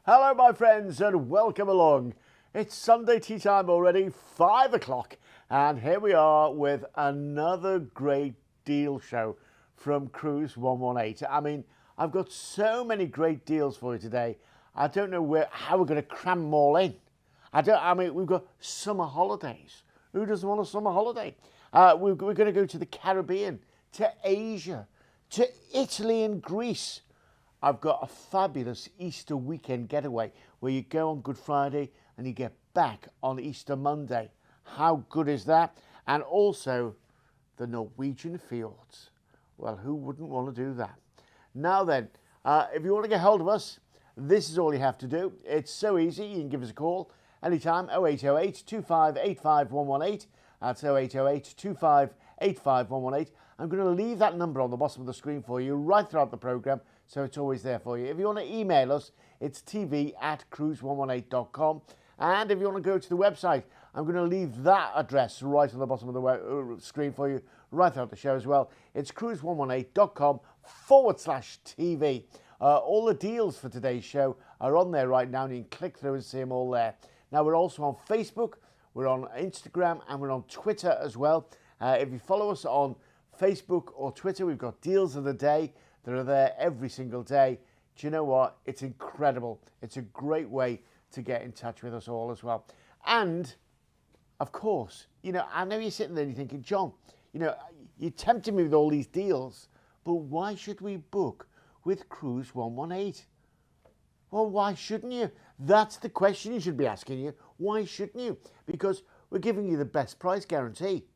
Hello, my friends, and welcome along. It's Sunday tea time already, 5 o'clock, and here we are with another great deal show from Cruise118. I mean, I've got so many great deals for you today. I don't know how we're going to cram them all in. We've got summer holidays. Who doesn't want a summer holiday? We're going to go to the Caribbean, to Asia, to Italy and Greece. I've got a fabulous Easter weekend getaway where you go on Good Friday and you get back on Easter Monday. How good is that? And also the Norwegian fjords. Well, who wouldn't want to do that? Now then, if you want to get hold of us, this is all you have to do. It's so easy. You can give us a call anytime, 0808 2585 118. That's 0808 2585 118. I'm going to leave that number on the bottom of the screen for you right throughout the programme, so it's always there for you. If you want to email us, it's tv@cruise118.com. And if you want to go to the website, I'm going to leave that address right on the bottom of the screen for you right throughout the show as well. It's cruise118.com/TV. All the deals for today's show are on there right now, and you can click through and see them all there. Now, we're also on Facebook, we're on Instagram, and we're on Twitter as well. If you follow us on Facebook or Twitter, we've got deals of the day that are there every single day. Do you know what? It's incredible. It's a great way to get in touch with us all as well. And, of course, I know you're sitting there and you're thinking, John, you're tempting me with all these deals, but why should we book with Cruise118? Well, why shouldn't you? That's the question you should be asking you. Why shouldn't you? Because we're giving you the best price guarantee.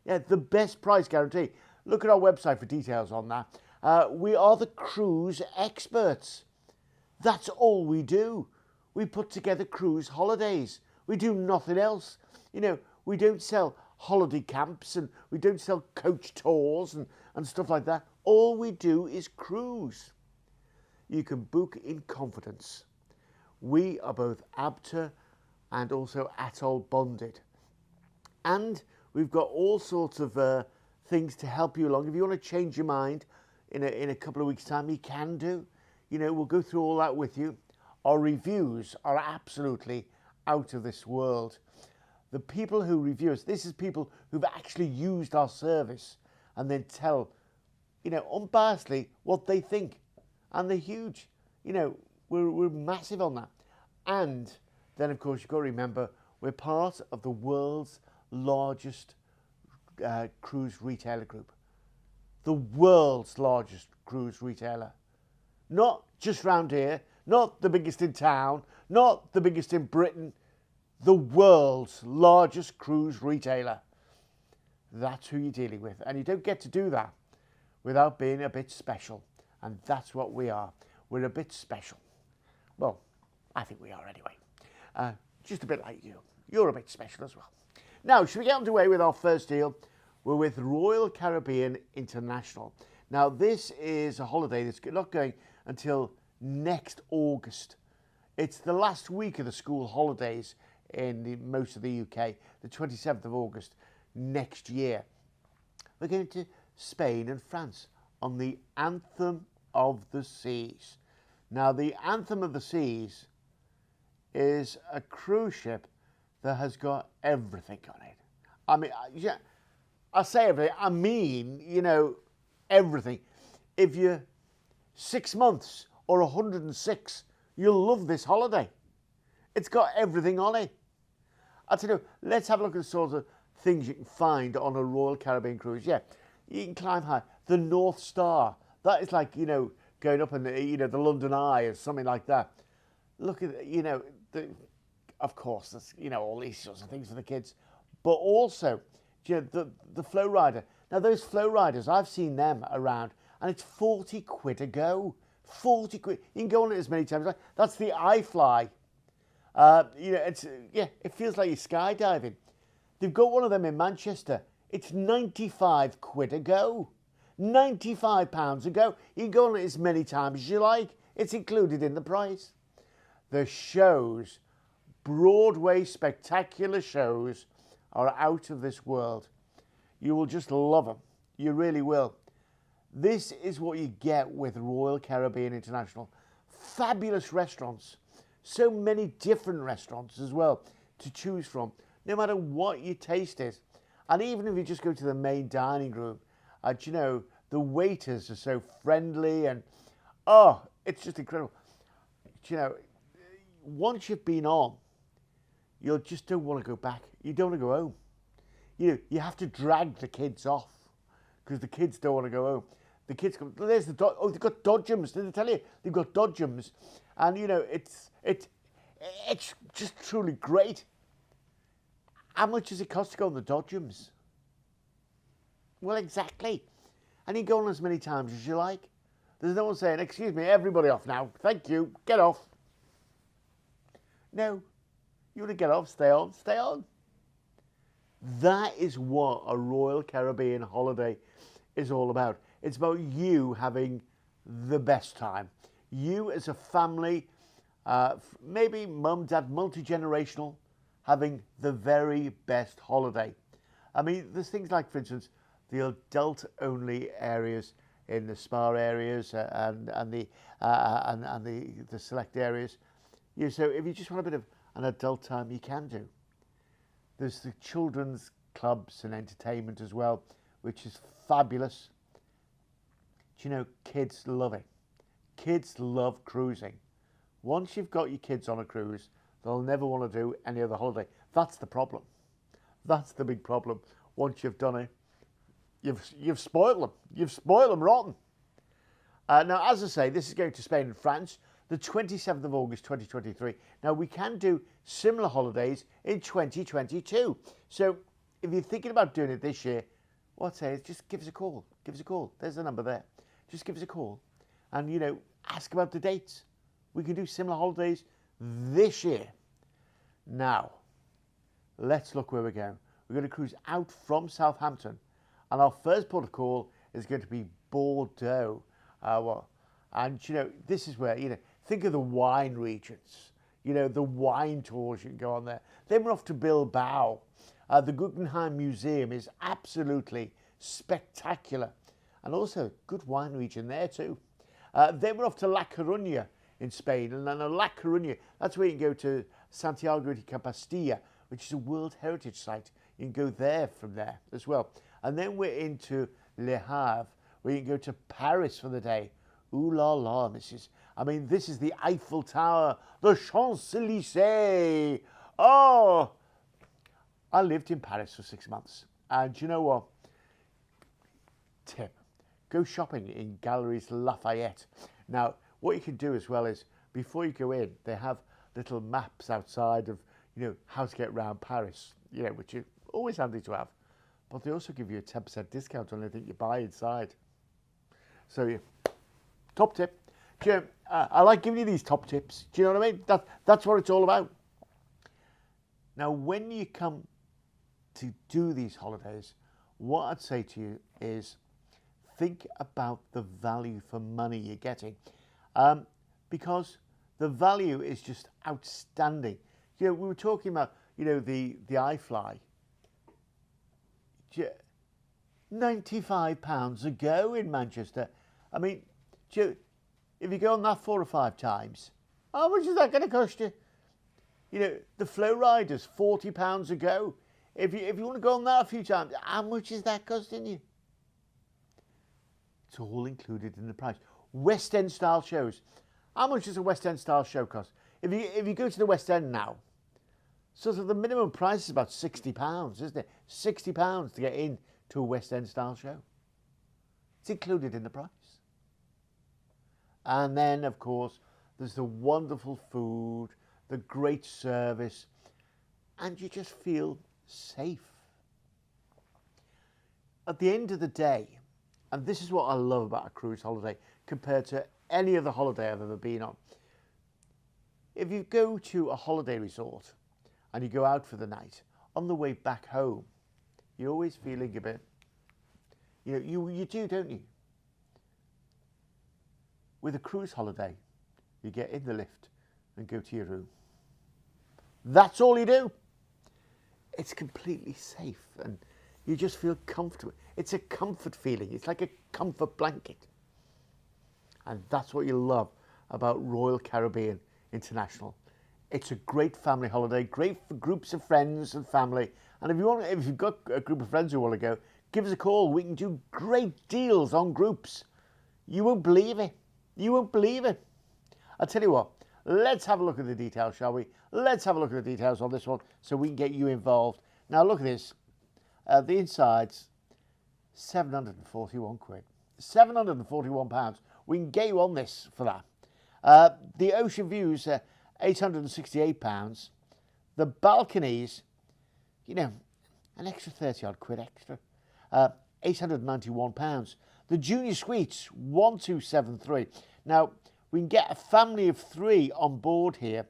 Yeah, the best price guarantee. Look at our website for details on that. We are the cruise experts. That's all we do. We put together cruise holidays. We do nothing else. We don't sell holiday camps and we don't sell coach tours and stuff like that. All we do is cruise. You can book in confidence. We are both ABTA and also ATOL bonded. And we've got all sorts of things to help you along. If you want to change your mind in a couple of weeks' time, you can do. We'll go through all that with you. Our reviews are absolutely out of this world. The people who review us, this is people who've actually used our service and then tell, unbiasedly what they think. And they're huge. We're massive on that. And then, of course, you've got to remember, we're part of the world's largest cruise retailer group. The world's largest cruise retailer. Not just round here, not the biggest in town, not the biggest in Britain, the world's largest cruise retailer. That's who you're dealing with. And you don't get to do that without being a bit special. And that's what we are. We're a bit special. Well, I think we are anyway. Just a bit like you. You're a bit special as well. Now, should we get underway with our first deal? We're with Royal Caribbean International. Now, this is a holiday that's not going until next August. It's the last week of the school holidays in most of the UK, the 27th of August next year. We're going to Spain and France on the Anthem of the Seas. Now, the Anthem of the Seas is a cruise ship that has got everything on it. I mean, yeah, I say everything. I mean, everything. If you're 6 months or 106, you'll love this holiday. It's got everything on it. I tell you, let's have a look at the sort of things you can find on a Royal Caribbean cruise. Yeah, you can climb high. The North Star. That is like, going up in the London Eye or something like that. Look at, of course, there's, all these sorts of things for the kids. But also, the flow rider. Now, those flow riders, I've seen them around, and it's 40 quid a go. 40 quid. You can go on it as many times. That's the iFly. It feels like you're skydiving. They've got one of them in Manchester. It's 95 quid a go. £95 a go. You can go on it as many times as you like. It's included in the price. The shows, Broadway spectacular shows, are out of this world. You will just love them. You really will. This is what you get with Royal Caribbean International. Fabulous restaurants, So many different restaurants as well to choose from, no matter what your taste is. And even if you just go to the main dining room, you know, the waiters are so friendly and, oh, it's just incredible. You know, once you've been on, you just don't want to go back. You don't want to go home. You have to drag the kids off because the kids don't want to go home. The kids come, there's the oh, they've got dodgems. Did I tell you? They've got dodgems. And, you know, it's just truly great. How much does it cost to go on the dodgems? Well, exactly. And you can go on as many times as you like. There's no one saying, excuse me, everybody off now. Thank you. Get off. No. You want to get off, stay on, stay on. That is what a Royal Caribbean holiday is all about. It's about you having the best time. You as a family, maybe mum, dad, multi-generational, having the very best holiday. I mean, there's things like, for instance, the adult-only areas in the spa areas and the select areas. So if you just want a bit of an adult time, you can do. There's the children's clubs and entertainment as well, which is fabulous. Do you know, kids love it. Kids love cruising. Once you've got your kids on a cruise, they'll never want to do any other holiday. That's the problem. That's the big problem. Once you've done it, you've spoiled them. You've spoiled them rotten. Now, as I say, this is going to Spain and France, the 27th of August 2023. Now, we can do similar holidays in 2022. So, if you're thinking about doing it this year, what I'd say is just give us a call. Give us a call. There's the number there. Just give us a call and, you know, ask about the dates. We can do similar holidays this year. Now, let's look where we're going. We're going to cruise out from Southampton, and our first port of call is going to be Bordeaux. And, you know, this is where, you know, think of the wine regions, you know, the wine tours you can go on there. Then we're off to Bilbao. The Guggenheim Museum is absolutely spectacular, and also good wine region there too. Then we're off to La Coruña in Spain, and then La Coruña, that's where you can go to Santiago de Compostela, which is a World Heritage Site. You can go there from there as well. And then we're into Le Havre, where you can go to Paris for the day. Ooh la la, this is the Eiffel Tower, the Champs-Élysées. Oh, I lived in Paris for 6 months. And you know what? Tip, go shopping in Galeries Lafayette. Now, what you can do as well is, before you go in, they have little maps outside of, you know, how to get around Paris, you know, which is always handy to have. But they also give you a 10% discount on anything you buy inside. So, yeah, top tip. Jim, I like giving you these top tips. Do you know what I mean? That's what it's all about. Now, when you come to do these holidays, what I'd say to you is think about the value for money you're getting. Because the value is just outstanding. You know, we were talking about, you know, the iFly. £95 a go in Manchester. I mean, if you go on that 4 or 5 times, how much is that going to cost you? You know, the Flow Riders, £40 a go. If you want to go on that a few times, how much is that costing you? It's all included in the price. West End style shows. How much does a West End style show cost? If you go to the West End now, sort of the minimum price is about £60, isn't it? £60 to get in to a West End style show. It's included in the price. And then, of course, there's the wonderful food, the great service, and you just feel safe. At the end of the day, and this is what I love about a cruise holiday compared to any other holiday I've ever been on. If you go to a holiday resort and you go out for the night, on the way back home, you're always feeling a bit, you know, you do, don't you? With a cruise holiday, you get in the lift and go to your room. That's all you do. It's completely safe and you just feel comfortable. It's a comfort feeling. It's like a comfort blanket. And that's what you love about Royal Caribbean International. It's a great family holiday, great for groups of friends and family. And if you've got a group of friends who want to go, give us a call. We can do great deals on groups. You won't believe it. You won't believe it. I'll tell you what, let's have a look at the details, shall we? Let's have a look at the details on this one so we can get you involved. Now look at this. The inside's 741 quid. £741. We can get you on this for that. The ocean views are £868. The balconies, an extra 30 odd quid extra. £891. The junior suites, 1273. Now, we can get a family of 3 on board here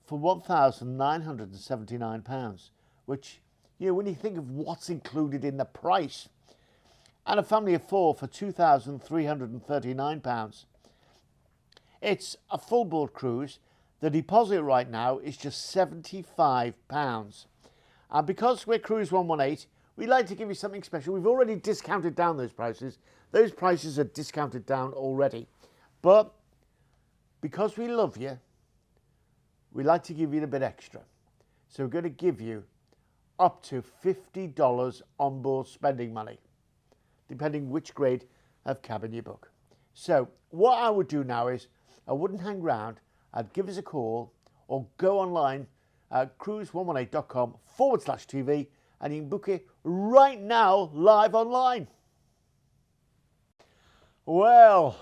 for £1,979, which, when you think of what's included in the price, and a family of 4 for £2,339. It's a full board cruise. The deposit right now is just £75. And because we're Cruise118, we'd like to give you something special. We've already discounted down those prices. Those prices are discounted down already. But because we love you, we like to give you a bit extra. So we're going to give you up to $50 onboard spending money, depending which grade of cabin you book. So what I would do now is I wouldn't hang around. I'd give us a call or go online at cruise118.com/TV and you can book it right now live online. Well,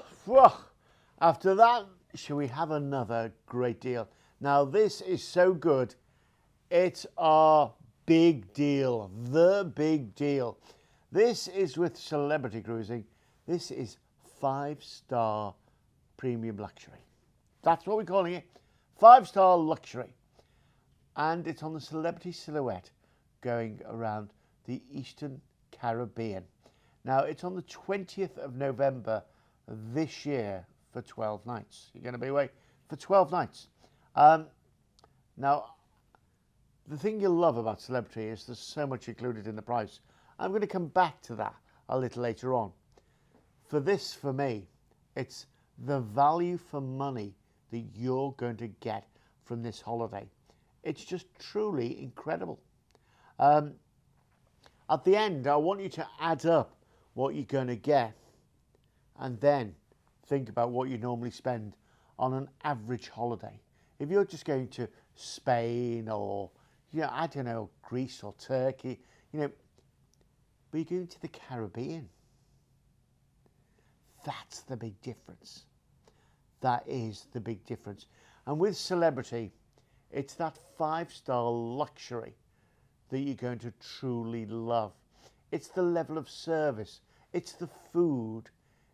after that, shall we have another great deal? Now this is so good. It's our big deal, the big deal. This is with Celebrity Cruising. This is 5-star premium luxury. That's what we're calling it. 5-star luxury. And it's on the Celebrity Silhouette going around the Eastern Caribbean. Now, it's on the 20th of November this year for 12 nights. You're going to be away for 12 nights. Now, the thing you'll love about Celebrity is there's so much included in the price. I'm going to come back to that a little later on. For this, for me, it's the value for money that you're going to get from this holiday. It's just truly incredible. At the end, I want you to add up what you're going to get and then think about what you normally spend on an average holiday. If you're just going to Spain or, I don't know, Greece or Turkey, but you're going to the Caribbean. That's the big difference. That is the big difference. And with Celebrity, it's that 5-star luxury that you're going to truly love. It's the level of service. It's the food.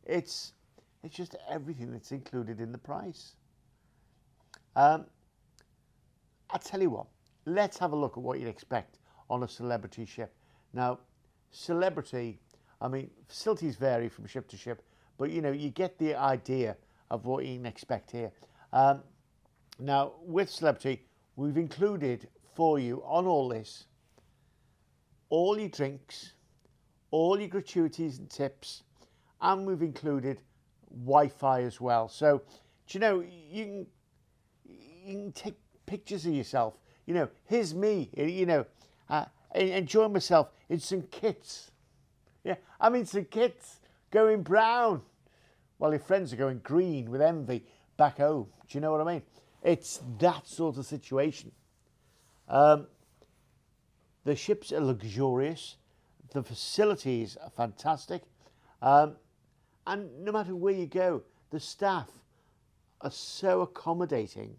It's just everything that's included in the price. I'll tell you what, let's have a look at what you'd expect on a Celebrity ship. Now, Celebrity, facilities vary from ship to ship, but you get the idea of what you can expect here. Now, with Celebrity, we've included for you on all this, all your drinks, all your gratuities and tips, and we've included Wi-Fi as well. So, you can take pictures of yourself. Here's me, enjoying myself in some kits. Yeah, I'm in some kits going brown while your friends are going green with envy back home. Do you know what I mean? It's that sort of situation. The ships are luxurious. The facilities are fantastic. And no matter where you go, the staff are so accommodating.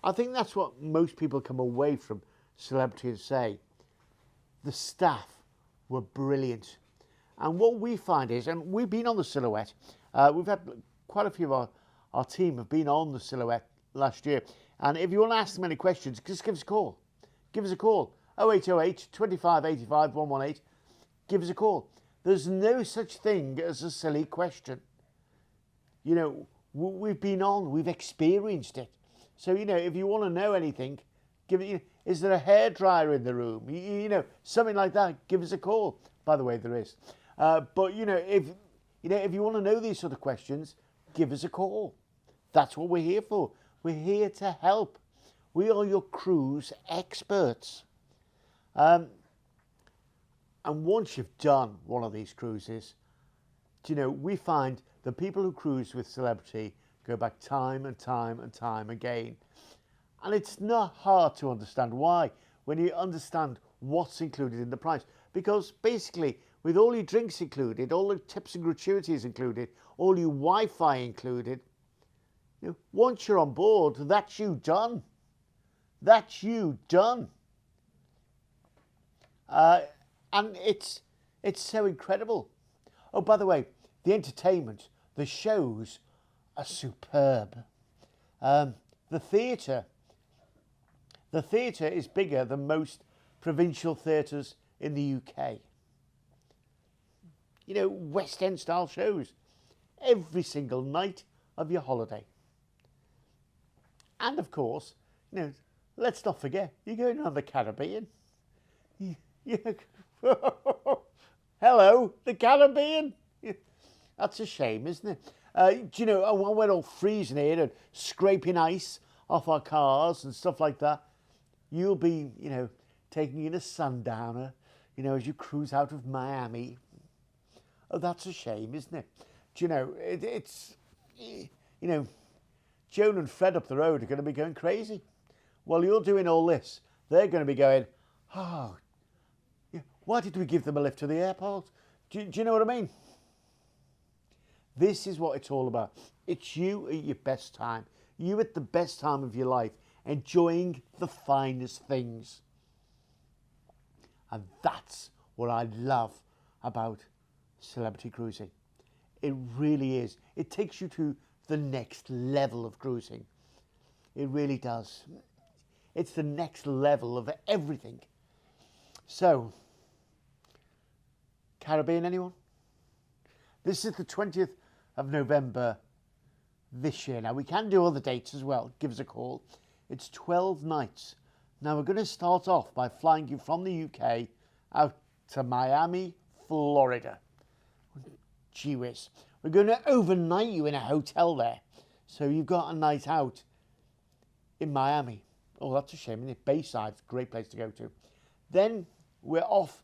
I think that's what most people come away from Celebrity and say. The staff were brilliant. And what we find is, and we've been on the Silhouette, we've had quite a few of our team have been on the Silhouette last year. And if you want to ask them any questions, just give us a call. Give us a call. 0808 25 85 118. Give us a call. There's no such thing as a silly question. We've been on, we've experienced it. So, if you want to know anything, is there a hairdryer in the room? Something like that, give us a call. By the way, there is. But, if you want to know these sort of questions, give us a call. That's what we're here for. We're here to help. We are your cruise experts. And once you've done one of these cruises, we find the people who cruise with celebrity go back time and time and time again. And it's not hard to understand why when you understand what's included in the price. Because basically, with all your drinks included, all the tips and gratuities included, all your Wi-Fi included, once you're on board, that's you done. That's you done. And it's so incredible. Oh, by the way, the entertainment, the shows are superb. The theatre is bigger than most provincial theatres in the UK. West End style shows every single night of your holiday. And of course, let's not forget, you're going around the Caribbean. Hello, the Caribbean. That's a shame, isn't it? When we're all freezing here and scraping ice off our cars and stuff like that, you'll be, taking in a sundowner, as you cruise out of Miami. Oh, that's a shame, isn't it? It's Joan and Fred up the road are going to be going crazy. While you're doing all this, they're going to be going, oh, why did we give them a lift to the airport? Do you know what I mean? This is what it's all about. It's you at your best time. You at the best time of your life, enjoying the finest things. And that's what I love about celebrity cruising. It really is. It takes you to the next level of cruising. It really does. It's the next level of everything. So, Caribbean, anyone? This is the 20th of November this year. Now, we can do other dates as well. Give us a call. It's 12 nights. Now, we're going to start off by flying you from the UK out to Miami, Florida. Gee whiz. We're going to overnight you in a hotel there. So you've got a night out in Miami. Oh, that's a shame, isn't it? Bayside's a great place to go to. Then we're off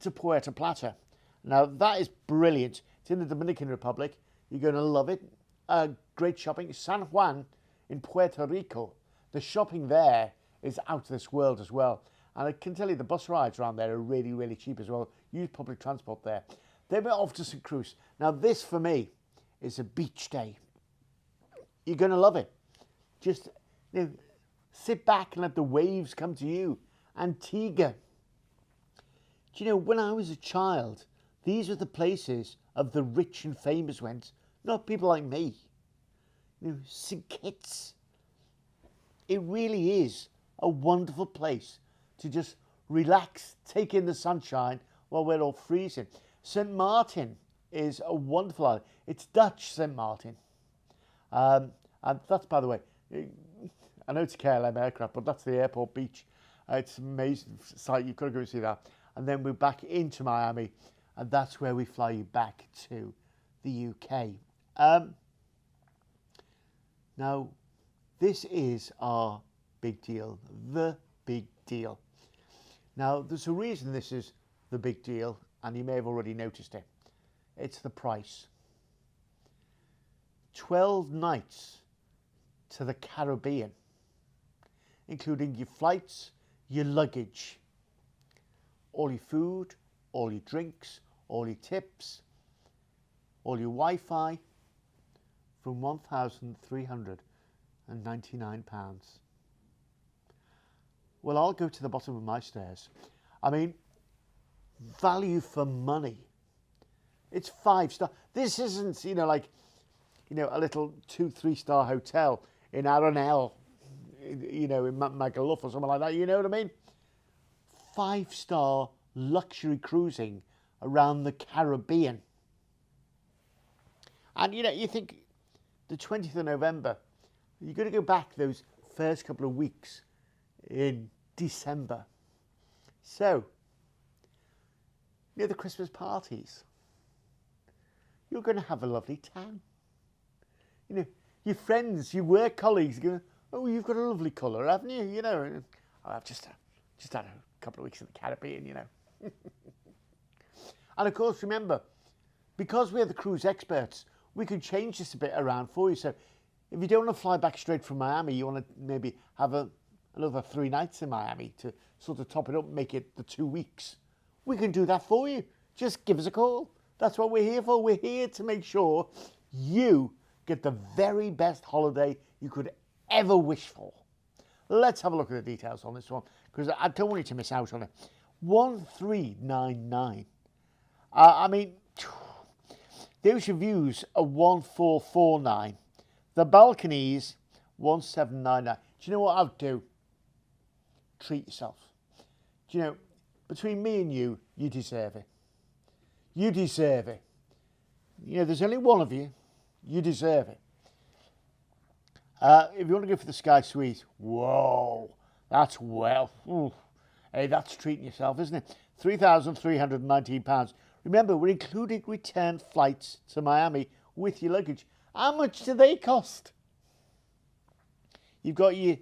to Puerto Plata. Now, that is brilliant. It's in the Dominican Republic. You're going to love it. Great shopping. San Juan in Puerto Rico. The shopping there is out of this world as well. And I can tell you the bus rides around there are really, really cheap as well. Use public transport there. Then we're off to St. Cruise. Now, this for me is a beach day. You're going to love it. Just sit back and let the waves come to you. Antigua. Do you know, when I was a child, these were the places of the rich and famous went, not people like me. St. Kitts. It really is a wonderful place to just relax, take in the sunshine while we're all freezing. St. Martin is a wonderful island. It's Dutch, St. Martin. And that's, by the way, I know it's a KLM aircraft, but that's the airport beach. It's an amazing sight. You've got to go and see that. And then we're back into Miami, and that's where we fly you back to the UK. Now, this is our big deal, the big deal. Now, there's a reason this is the big deal, and you may have already noticed it. It's the price. 12 nights to the Caribbean, including your flights, your luggage, all your food, all your drinks, all your tips, all your Wi-Fi, from £1,399. Well, I'll go to the bottom of my stairs. I mean, value for money. It's 5-star. This isn't, like, a little 2-3-star hotel in Aranel, in Magaluf or something like that. You know what I mean? 5-star luxury cruising around the Caribbean. And, you think the 20th of November, you're going to go back those first couple of weeks in December. So, the Christmas parties, you're going to have a lovely time. Your friends, your work colleagues are going, Oh, you've got a lovely colour, haven't you? You know, I've just had a couple of weeks in the Caribbean, you know. And of course, remember, because we're the cruise experts, we can change this a bit around for you. So if you don't want to fly back straight from Miami, you want to maybe have another 3 nights in Miami to sort of top it up, make it the 2 weeks. We can do that for you. Just give us a call. That's what we're here for. We're here to make sure you get the very best holiday you could ever wish for. Let's have a look at the details on this one, because I don't want you to miss out on it. 1399. I mean, the ocean views are 1449. The balconies 1799. Do you know what I'll do? Treat yourself. Do you know, between me and you, you deserve it. You deserve it. You know, there's only one of you. You deserve it. If you want to go for the Sky Suite, whoa, that's well. Ooh. Hey, that's treating yourself, isn't it? £3,319. Remember, we're including return flights to Miami with your luggage. How much do they cost? You've got your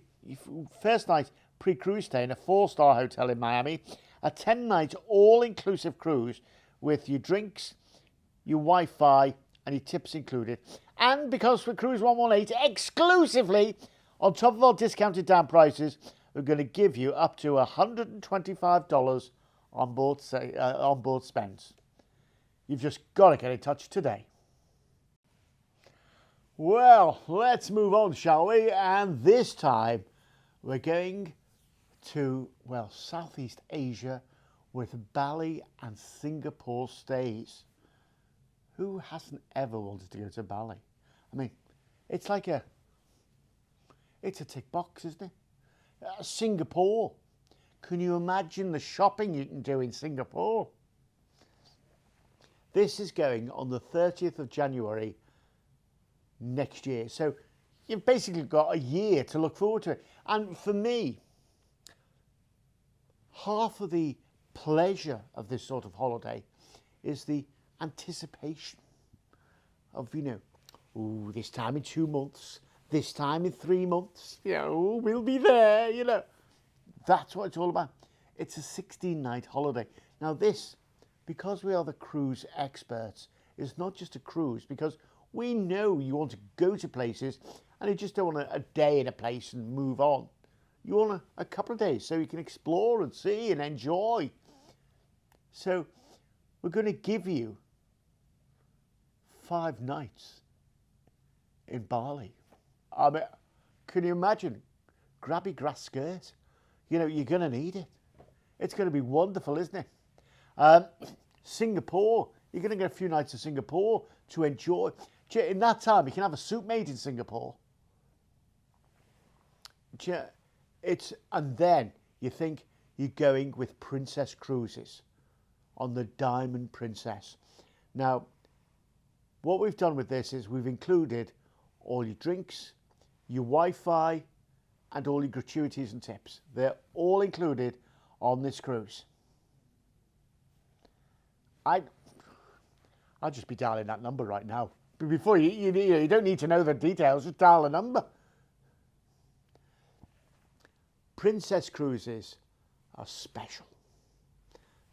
first night pre-cruise stay in a 4-star hotel in Miami, a 10-night all-inclusive cruise with your drinks, your Wi-Fi, and your tips included. And because we're Cruise118 exclusively, on top of our discounted down prices, we're going to give you up to $125 on board spends. You've just got to get in touch today. Well, let's move on, shall we? And this time we're going to, well, Southeast Asia with Bali and Singapore stays. Who hasn't ever wanted to go to Bali? I mean, it's like it's a tick box, isn't it? Singapore. Can you imagine the shopping you can do in Singapore? This is going on the 30th of January next year. So you've basically got a year to look forward to it. And for me, half of the pleasure of this sort of holiday is the anticipation of, you know, ooh, this time in 2 months, this time in 3 months, you know, we'll be there, you know. That's what it's all about. It's a 16-night holiday. Now this, because we are the cruise experts, is not just a cruise, because we know you want to go to places and you just don't want a day in a place and move on. You want a couple of days so you can explore and see and enjoy. So we're going to give you 5 nights in Bali. I mean, can you imagine? Grab your grass skirt. You know, you're going to need it. It's going to be wonderful, isn't it? Singapore. You're going to get a few nights in Singapore to enjoy. In that time, you can have a soup made in Singapore. And then you think you're going with Princess Cruises on the Diamond Princess. Now, what we've done with this is we've included all your drinks, your Wi-Fi, and all your gratuities and tips. They're all included on this cruise. I'll just be dialing that number right now. But before you don't need to know the details, just dial the number. Princess Cruises are special.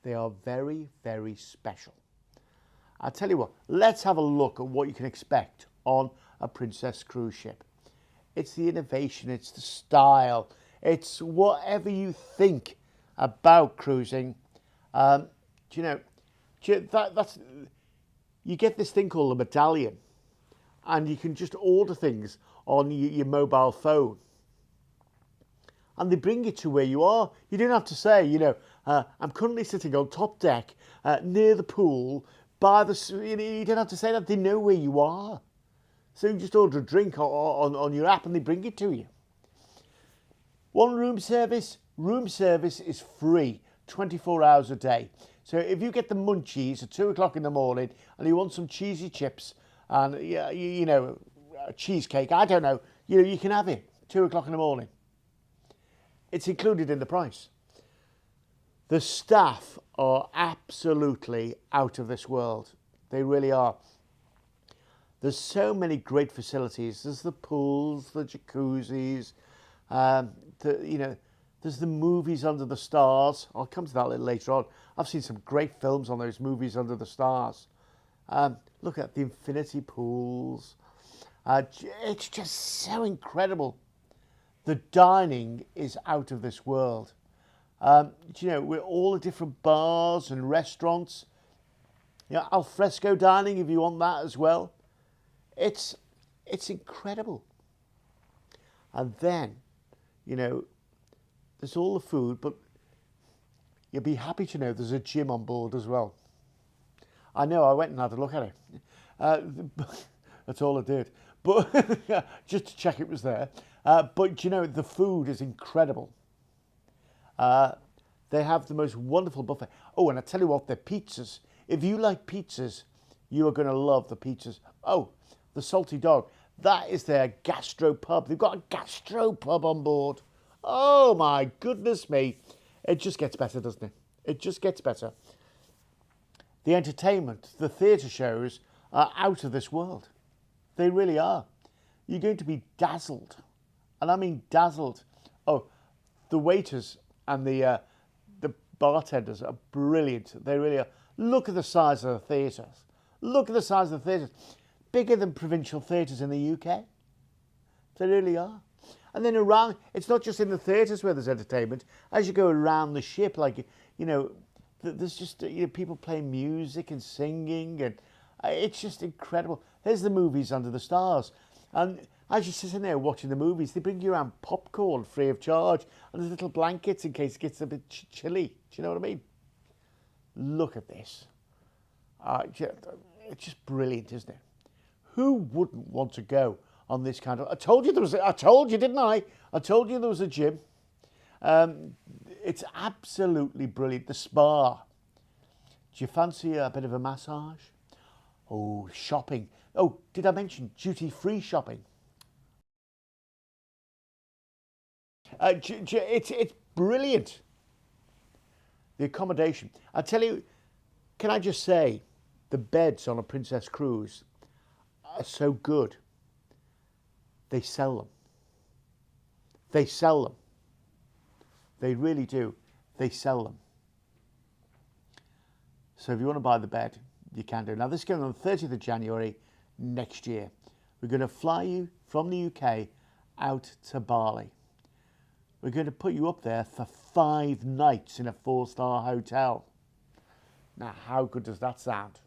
They are very, very special. I'll tell you what, let's have a look at what you can expect on a Princess cruise ship. It's the innovation, it's the style, it's whatever you think about cruising. You get this thing called a medallion, and you can just order things on your mobile phone. And they bring you to where you are. You don't have to say, I'm currently sitting on top deck near the pool by the. You don't have to say that. They know where you are. So you just order a drink on your app and they bring it to you. One room service. Room service is free, 24 hours a day. So if you get the munchies at 2 o'clock in the morning and you want some cheesy chips and a cheesecake, I don't know, you can have it 2 o'clock in the morning. It's included in the price. The staff are absolutely out of this world. They really are. There's so many great facilities. There's the pools, the jacuzzis, there's the movies under the stars. I'll come to that a little later on. I've seen some great films on those movies under the stars. Look at the infinity pools. It's just so incredible. The dining is out of this world. With all the different bars and restaurants. Al fresco dining if you want that as well. It's incredible. And then, there's all the food, but you'll be happy to know there's a gym on board as well. I know, I went and had a look at it. That's all I did. But just to check it was there. But the food is incredible. They have the most wonderful buffet. Oh, and I tell you what, their pizzas. If you like pizzas, you are going to love the pizzas. Oh, the Salty Dog. That is their gastropub. They've got a gastropub on board. Oh my goodness me. It just gets better, doesn't it? It just gets better. The entertainment, the theatre shows are out of this world. They really are. You're going to be dazzled. And I mean dazzled. Oh, the waiters and the bartenders are brilliant. They really are. Look at the size of the theatres. Look at the size of the theatres. Bigger than provincial theatres in the UK. They really are. And then around, it's not just in the theatres where there's entertainment. As you go around the ship, there's just people playing music and singing, and it's just incredible. There's the movies under the stars. And as you're sitting there watching the movies, they bring you around popcorn free of charge, and there's little blankets in case it gets a bit chilly. Do you know what I mean? Look at this. It's just brilliant, isn't it? Who wouldn't want to go on this kind of... I told you, didn't I? I told you there was a gym. It's absolutely brilliant. The spa. Do you fancy a bit of a massage? Oh, shopping. Oh, did I mention duty-free shopping? It's brilliant. The accommodation. I tell you, can I just say, the beds on a Princess Cruise are so good. They sell them. They sell them. They really do. They sell them. So if you want to buy the bed, you can do. Now this is going on the 30th of January next year. We're going to fly you from the UK out to Bali. We're going to put you up there for 5 nights in a 4-star hotel. Now, how good does that sound?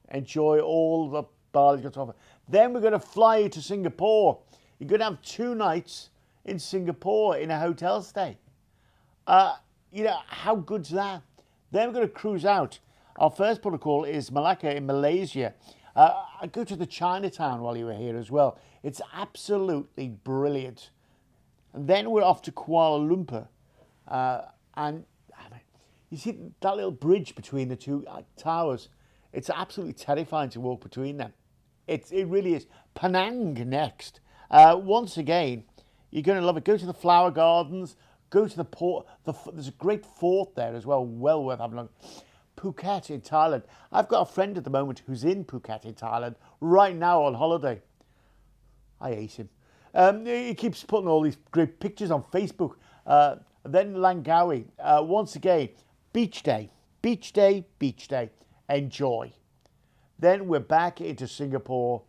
Enjoy all the Bali's got to offer. Then we're going to fly you to Singapore. You're going to have 2 nights in Singapore in a hotel stay. How good's that? Then we're going to cruise out. Our first protocol is Malacca in Malaysia. I go to the Chinatown while you were here as well. It's absolutely brilliant. And then we're off to Kuala Lumpur. You see that little bridge between the 2 towers? It's absolutely terrifying to walk between them. It really is. Penang next. Once again, you're going to love it. Go to the flower gardens. Go to the port. There's a great fort there as well. Well worth having a look. Phuket in Thailand. I've got a friend at the moment who's in Phuket in Thailand right now on holiday. I hate him. He keeps putting all these great pictures on Facebook. Then Langkawi. Once again, beach day. Beach day, beach day. Enjoy. Then we're back into Singapore.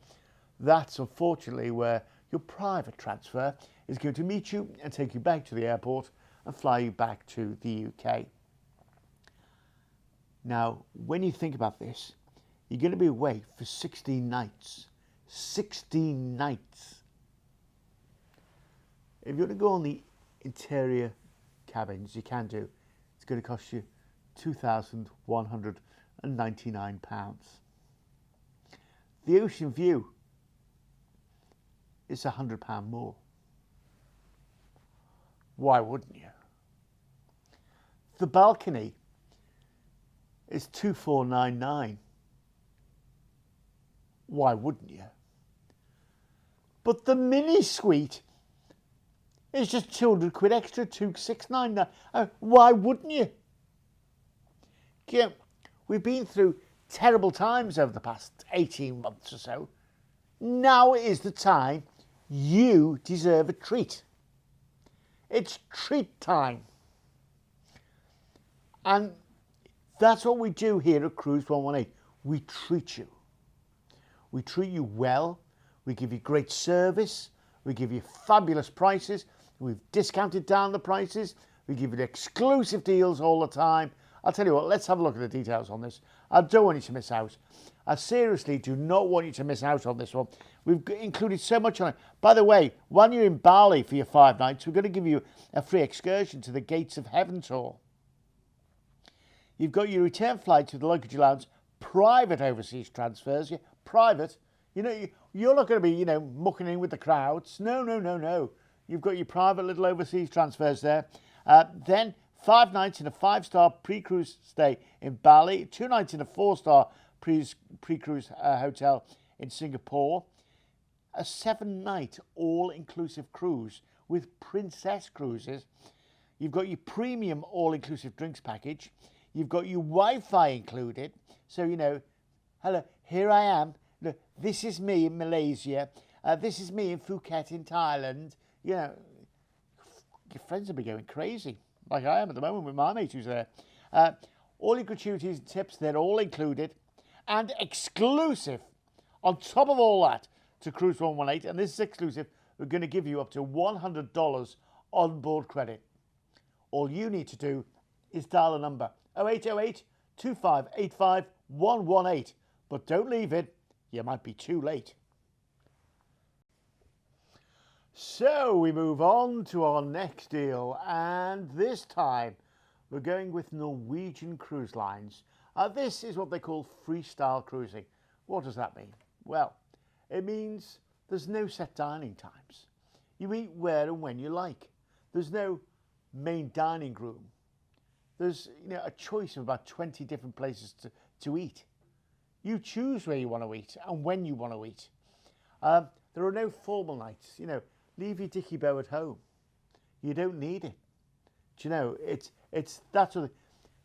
That's unfortunately where your private transfer is going to meet you and take you back to the airport and fly you back to the UK. Now, when you think about this, you're going to be away for 16 nights. 16 nights. If you want to go on the interior cabins, you can do. It's going to cost you £2,199. The ocean view is £100 more. Why wouldn't you? The balcony is £2,499. Why wouldn't you? But the mini suite is just 200 quid extra, 2,699. Why wouldn't you? Yeah, we've been through terrible times over the past 18 months or so. Now is the time. You deserve a treat. It's treat time. And that's what we do here at Cruise118. We treat you. We treat you well. We give you great service. We give you fabulous prices. We've discounted down the prices. We give you exclusive deals all the time. I'll tell you what, let's have a look at the details on this. I don't want you to miss out. I seriously do not want you to miss out on this one. We've included so much on it. By the way, when you're in Bali for your 5 nights, we're going to give you a free excursion to the Gates of Heaven tour. You've got your return flight to the luggage allowance, private overseas transfers. Yeah, private. You know, you're not going to be, you know, mucking in with the crowds. No, no, no, no. You've got your private little overseas transfers there. Then 5 nights in a 5-star pre-cruise stay in Bali, 2 nights in a 4-star pre-cruise hotel in Singapore, a 7-night all-inclusive cruise with Princess Cruises. You've got your premium all-inclusive drinks package. You've got your Wi-Fi included. So, you know, hello, here I am. Look, this is me in Malaysia. This is me in Phuket in Thailand. You know, your friends will be going crazy, like I am at the moment with my mate who's there. All your gratuities and tips, they're all included. And exclusive, on top of all that, to Cruise118, and this is exclusive, we're going to give you up to $100 on-board credit. All you need to do is dial a number, 0808 2585 118. But don't leave it, you might be too late. So we move on to our next deal, and this time we're going with Norwegian Cruise Lines. This is what they call freestyle cruising. What does that mean? Well, it means there's no set dining times. You eat where and when you like. There's no main dining room. There's, you know, a choice of about 20 different places to eat. You choose where you want to eat and when you want to eat. There are no formal nights. You know, leave your dicky bow at home. You don't need it. Do you know, it's that sort of.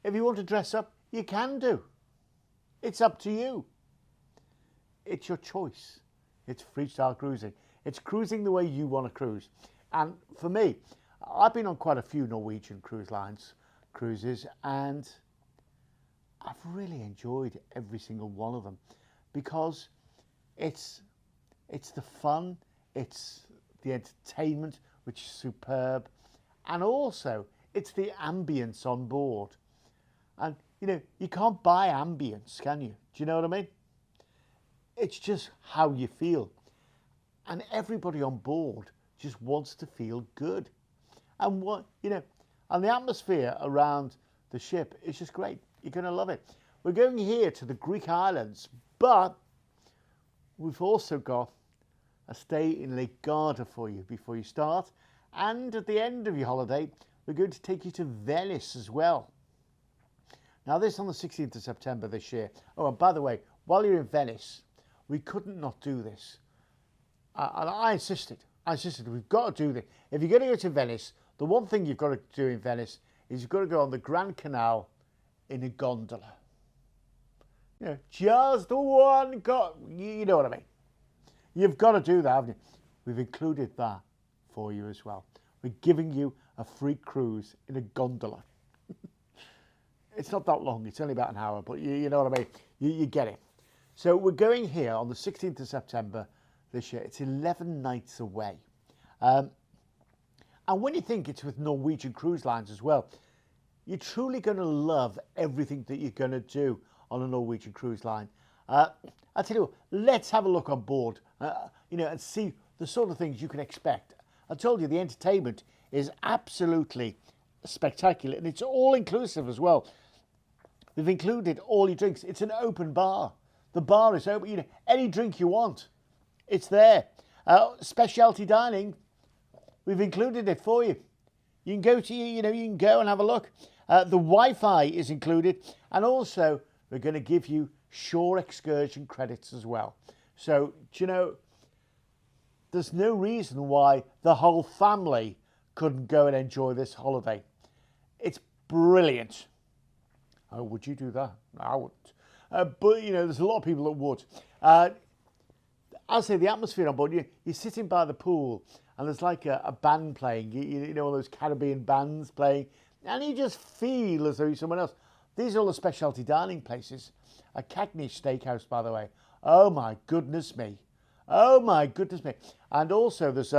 If you want to dress up, you can do. It's up to you. It's your choice. It's freestyle cruising. It's cruising the way you want to cruise. And for me, I've been on quite a few Norwegian cruises, and I've really enjoyed every single one of them because it's the fun, it's the entertainment, which is superb, and also it's the ambience on board. And you know, you can't buy ambience, can you? Do you know what I mean? It's just how you feel. And everybody on board just wants to feel good. And what, you know, and the atmosphere around the ship is just great. You're going to love it. We're going here to the Greek islands, but we've also got a stay in Lake Garda for you before you start. And at the end of your holiday, we're going to take you to Venice as well. Now, this on the 16th of September this year. Oh, and by the way, while you're in Venice, we couldn't not do this. And I insisted, we've got to do this. If you're going to go to Venice, the one thing you've got to do in Venice is you've got to go on the Grand Canal in a gondola. You know, just one you know what I mean. You've got to do that, haven't you? We've included that for you as well. We're giving you a free cruise in a gondola. It's not that long, it's only about an hour, but you know what I mean. You get it. So we're going here on the 16th of September this year. It's 11 nights away. And when you think it's with Norwegian Cruise Lines as well, you're truly going to love everything that you're going to do on a Norwegian cruise line. I'll tell you what, let's have a look on board, you know, and see the sort of things you can expect. I told you the entertainment is absolutely spectacular, and it's all inclusive as well. We've included all your drinks. It's an open bar. The bar is open. You know, any drink you want, it's there. Specialty dining, we've included it for you. You can go to, you can go and have a look. The Wi-Fi is included, and also we're going to give you shore excursion credits as well. So, do you know, there's no reason why the whole family couldn't go and enjoy this holiday. It's brilliant. Oh, would you do that? No, I wouldn't. But, you know, there's a lot of people that would. I'll say the atmosphere on board, you're sitting by the pool and there's like a band playing, you know, all those Caribbean bands playing, and you just feel as though you're someone else. These are all the specialty dining places. A Cagney Steakhouse, by the way. Oh my goodness me. Oh my goodness me. And also there's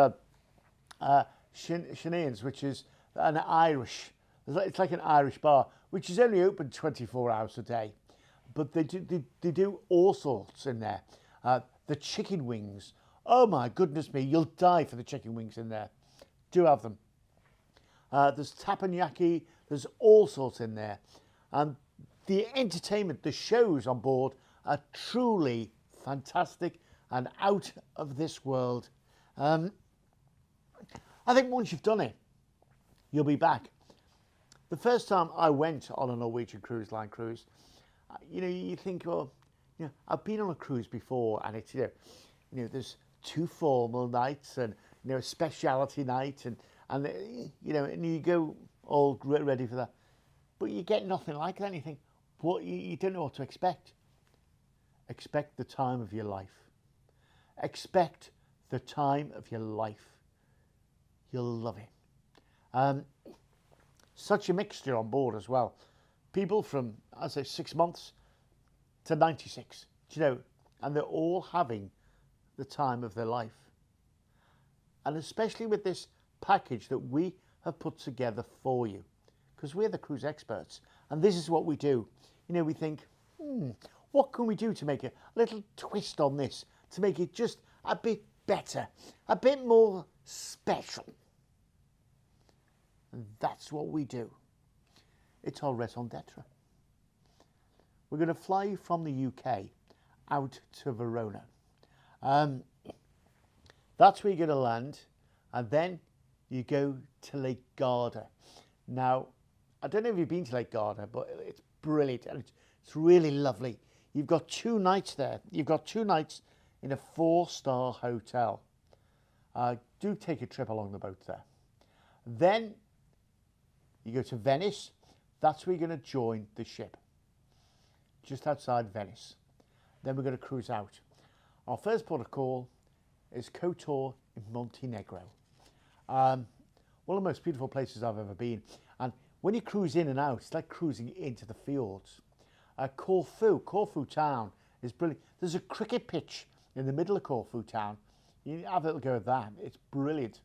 Shanane's, which is an Irish, it's like an Irish bar, which is only open 24 hours a day. But they do all sorts in there. The chicken wings. Oh my goodness me, you'll die for the chicken wings in there. Do have them. There's teppanyaki, there's all sorts in there. And the entertainment, the shows on board are truly fantastic and out of this world. I think once you've done it, you'll be back. The first time I went on a Norwegian Cruise Line cruise, you know, you think, well, you know, I've been on a cruise before, and it's, you know, there's 2 formal nights and, you know, a speciality night, and you know, and you go all ready for that, but you get nothing like that. And you think, what, you don't know what to expect. Expect the time of your life. Expect the time of your life. You'll love it. Such a mixture on board as well. People from, I'd say, 6 months to 96, do you know, and they're all having the time of their life. And especially with this package that we have put together for you, because we're the cruise experts, and this is what we do. You know, we think, what can we do to make a little twist on this, to make it just a bit better, a bit more special? And that's what we do. It's our raison d'etre. We're going to fly you from the UK out to Verona. That's where you're going to land, and then you go to Lake Garda. Now, I don't know if you've been to Lake Garda, but it's brilliant and it's really lovely. You've got 2 nights there. You've got 2 nights in a 4-star hotel. Do take a trip along the boat there. Then you go to Venice. That's where you're going to join the ship, just outside Venice. Then we're going to cruise out. Our first port of call is Kotor in Montenegro. One of the most beautiful places I've ever been. And when you cruise in and out, it's like cruising into the fjords. Corfu town is brilliant. There's a cricket pitch in the middle of Corfu town. You have a little go at that. It's brilliant.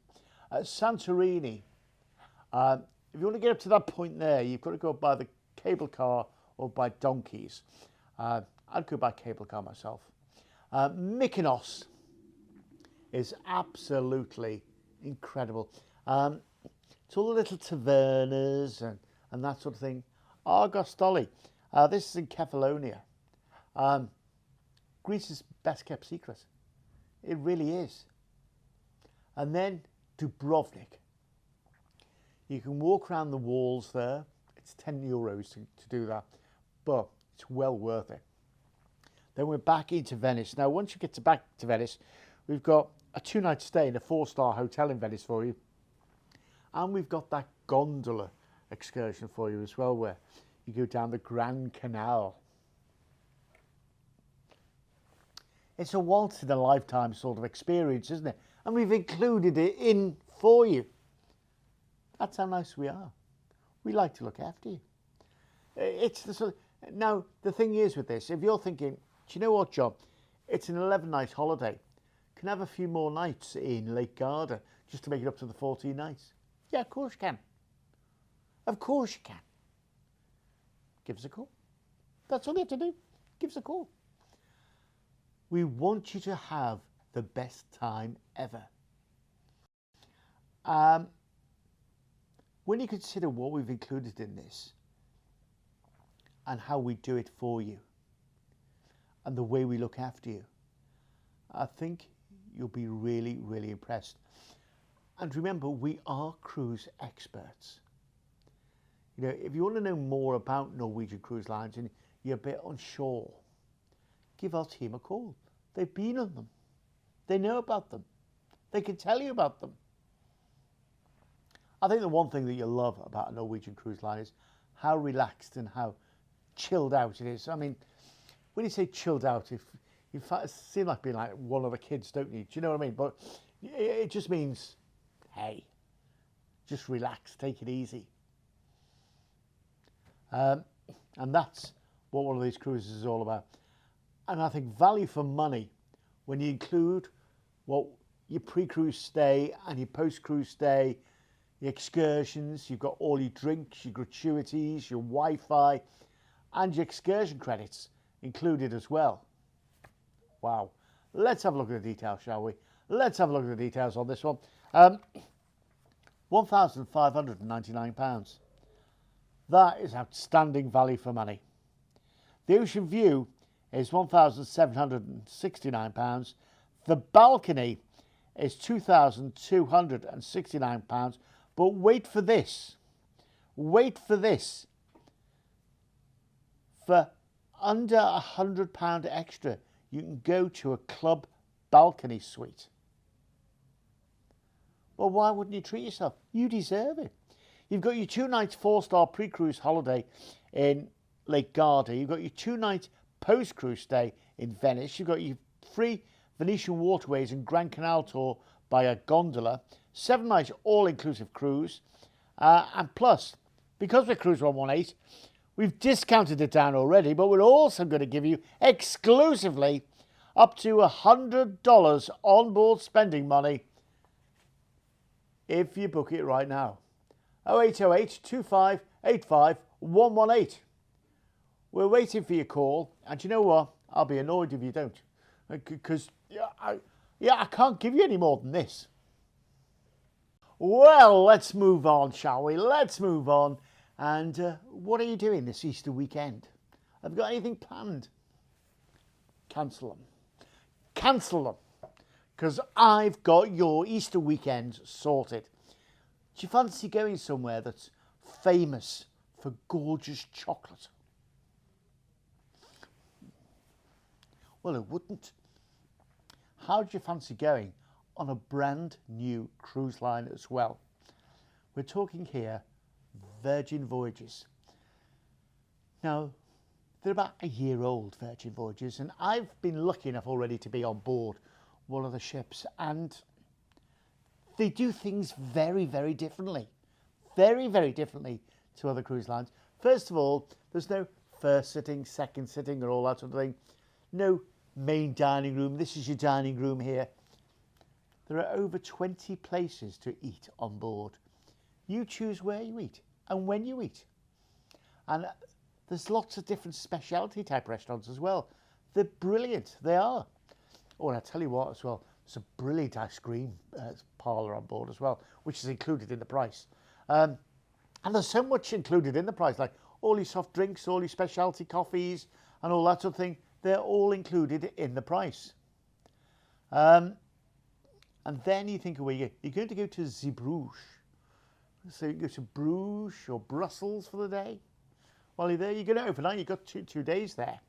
Santorini. If you want to get up to that point there, you've got to go by the cable car or by donkeys. I'd go by cable car myself. Mykonos is absolutely incredible. It's all the little tavernas and that sort of thing. Argostoli. This is in Kefalonia. Greece's best kept secret. It really is. And then Dubrovnik. You can walk around the walls there. It's €10 to do that, but it's well worth it. Then we're back into Venice. Now, once you get back to Venice, we've got a 2-night stay in a 4-star hotel in Venice for you. And we've got that gondola excursion for you as well, where you go down the Grand Canal. It's a once in a lifetime sort of experience, isn't it? And we've included it in for you. That's how nice we are. We like to look after you. It's the sort of, now, the thing is with this, if you're thinking, do you know what, John? It's an 11-night holiday. Can I have a few more nights in Lake Garda just to make it up to the 14 nights? Yeah, of course you can. Of course you can. Give us a call. That's all you have to do. Give us a call. We want you to have the best time ever. When you consider what we've included in this and how we do it for you and the way we look after you, I think you'll be really, really impressed. And remember, we are cruise experts. You know, if you want to know more about Norwegian Cruise Lines and you're a bit unsure, give our team a call. They've been on them. They know about them. They can tell you about them. I think the one thing that you'll love about a Norwegian Cruise Line is how relaxed and how chilled out it is. I mean, when you say chilled out, if you seem like being like one of the kids, don't you? Do you know what I mean? But it just means, hey, just relax, take it easy. And that's what one of these cruises is all about. And I think value for money, when you include what your pre-cruise stay and your post-cruise stay, your excursions, you've got all your drinks, your gratuities, your Wi-Fi, and your excursion credits included as well. Wow. Let's have a look at the details, shall we? Let's have a look at the details on this one. £1,599. That is outstanding value for money. The ocean view is £1,769. The balcony is £2,269. But wait for this. Wait for this. For under £100 extra, you can go to a club balcony suite. Well, why wouldn't you treat yourself? You deserve it. You've got your 2 nights 4-star pre-cruise holiday in Lake Garda. You've got your 2 nights post-cruise stay in Venice. You've got your free Venetian waterways and Grand Canal tour by a gondola. 7 nights all-inclusive cruise. And plus, because we're Cruise118, we've discounted it down already, but we're also going to give you exclusively up to $100 onboard spending money if you book it right now. 0808 2585 118. We're waiting for your call, and you know what? I'll be annoyed if you don't, because I can't give you any more than this. Well, let's move on, shall we? Let's move on. And what are you doing this Easter weekend? Have you got anything planned? Cancel them. Cancel them. Because I've got your Easter weekend sorted. Do you fancy going somewhere that's famous for gorgeous chocolate? Well, it wouldn't. How do you fancy going on a brand new cruise line as well? We're talking here Virgin Voyages. Now, they're about a year old, Virgin Voyages, and I've been lucky enough already to be on board one of the ships, and they do things very, very differently. Very, very differently to other cruise lines. First of all, there's no first sitting, second sitting, or all that sort of thing. No main dining room. This is your dining room here. There are over 20 places to eat on board. You choose where you eat and when you eat. And there's lots of different specialty type restaurants as well. They're brilliant, they are. Oh, and I tell you what as well, there's a brilliant ice cream parlour on board as well, which is included in the price. And there's so much included in the price, like all your soft drinks, all your specialty coffees and all that sort of thing. They're all included in the price. And then you think, well, you're going to go to Zeebrugge. So you go to Bruges or Brussels for the day. While you're there, you're going to overnight. You've got two days there.